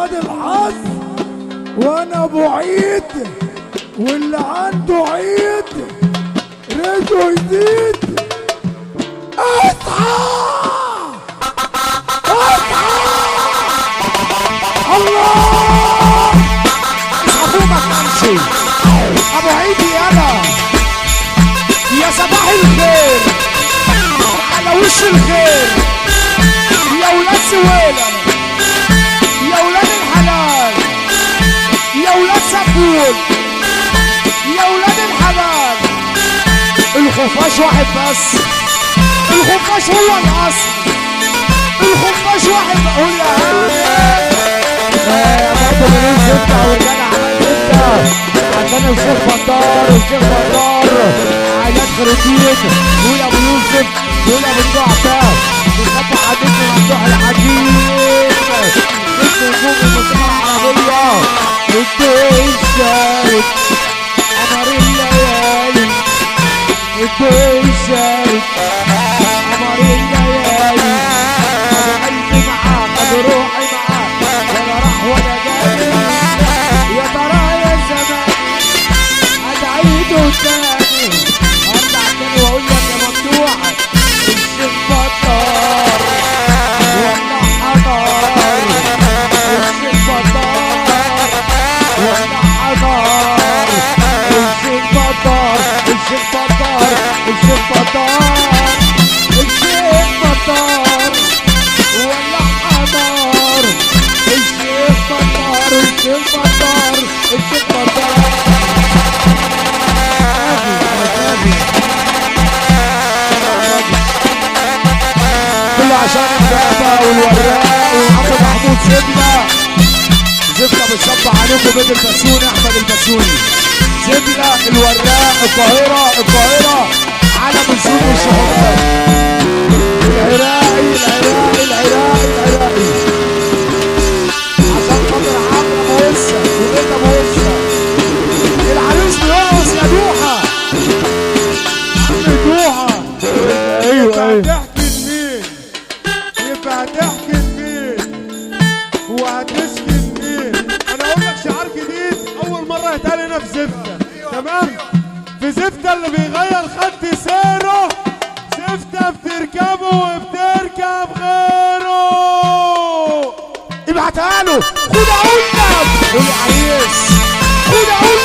ولاد الحظ وانا ابو عيد، واللي عنده عيد رزقه يزيد. اصحى اصحى الله اصحى ما تنامش. ابو عيد يالا يا صباح الخير على وش الخير يا ولاد سويلة يا ولاد الحلال يا ولاد سبول يا ولاد الحلال. الخفاش واحد بس، الخفاش هو الاصل، الخفاش واحد. قول يا برضه بنقول ستة ورجالة على ستة عشان الشيخ بطار والشيخ بطار عياد خريطيط. قول يا ابو يوسف، قول يا ابو الضعفاء بنخبي حديثنا مفتوح الحديد. ست نجوم الموسيقى العربية الدشاش قمر الليالي، الدشاش قمر الليالي. خد قلبي معاه خد روحي معاه ولا راح ولا جاي. يا ترى يا زمان هتعيده تاني؟ هرجع تاني واقول لك يا ممدوحة الشيخ بطار ولا حضار، الشيخ بطار ولا حضار، الشيخ بطار الشيخ بطار الشيخ بطار الشيخ بطار ولا حضار، الشيخ بطار الشيخ بطار الشيخ بطار. كله عشان البابا والوراق ومحمد محمود زبلة. زبلة بتصب عليكم بيت البسوني احمد البسوني. زبلة الوراق القاهرة علم الزيت والشهرات. العراقي عشان خاطر عمرو ابو وسة وبيت ابو وسة. العريس بيرقص يا دوحة عم دوحة. ايوه يبقى هتحكي لمين وهتشكي لمين. انا اقول لك شعار جديد اول مره يتقال هنا في زفته. تمام؟ في زفته اللي بيغير خط سيره زفته بتركبه وبتركب غيره. ابعتها له. خد اقول لك قول يا عريس، خد اقول